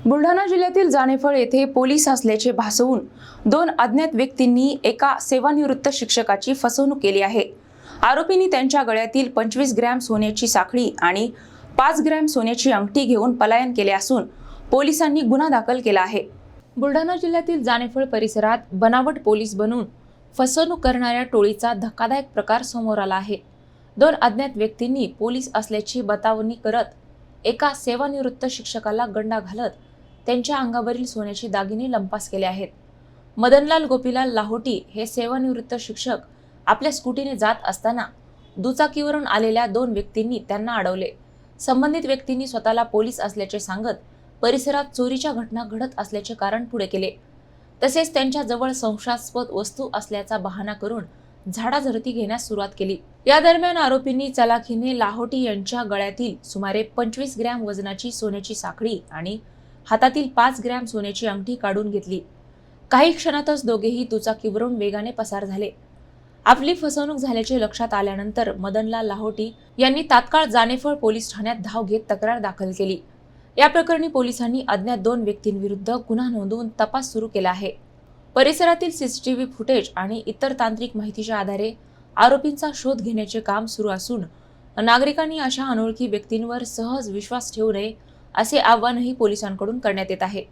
बुलढाणा जिल्ह्यातील जानेफळ येथे पोलीस असल्याचे भासवून दोन अज्ञात व्यक्तींनी एका सेवानिवृत्त शिक्षकाची फसवणूक केली आहे। आरोपींनी त्यांच्या गळ्यातील 25 ग्रॅम सोन्याची साखळी आणि 5 ग्रॅम सोन्याची अंगठी घेऊन पलायन केले असून पोलिसांनी गुन्हा दाखल केला आहे। बुलढाणा जिल्ह्यातील जानेफळ परिसरात बनावट पोलीस बनून फसवणूक करणाऱ्या टोळीचा धक्कादायक प्रकार समोर आला आहे। दोन अज्ञात व्यक्तींनी पोलीस असल्याची बतावणी करत एका सेवानिवृत्त शिक्षकाला गंडा घालत त्यांच्या अंगावरील सोन्याचे दागिने लंपास केले आहेत। मदनलाल गोपीलाल लाहोटी हे सेवानिवृत्त शिक्षक आपल्या स्कूटीने जात असताना दुचाकीवरून आलेल्या दोन व्यक्तींनी त्यांना अडवले। संबंधित व्यक्तींनी स्वतःला पोलीस असल्याचे सांगत परिसरात चोरीच्या घटना घडत असल्याचे कारण पुढे केले। तसेच त्यांच्या जवळ संशयास्पद वस्तू असल्याचा बहाणा करून झाडाझडती घेण्यास सुरुवात केली। या दरम्यान आरोपींनी चलाखीने लाहोटी यांच्या गळ्यातील सुमारे 25 ग्रॅम वजनाची सोन्याची साखळी आणि हातातील 5 ग्रॅम सोन्याची अंगठी काढून घेतली। काही क्षणातच दोघेही दुचाकीवरून वेगाने पसार झाले। आपली फसवणूक झाल्याचे लक्षात आल्यानंतर मदनलाल लाहोटी यांनी तात्काळ जानेफळ पोलीस ठाण्यात धाव घेत तक्रार दाखल केली। या प्रकरणी पोलिसांनी अज्ञात दोन व्यक्तींविरुद्ध गुन्हा नोंदवून तपास सुरू केला आहे। परिसरातील सीसीटीव्ही फुटेज आणि इतर तांत्रिक माहितीच्या आधारे आरोपींचा शोध घेण्याचे काम सुरू असून नागरिकांनी अशा अनोळखी व्यक्तींवर सहज विश्वास ठेवू नये असे आवाहनही पोलिसांकडून करण्यात येत आहे।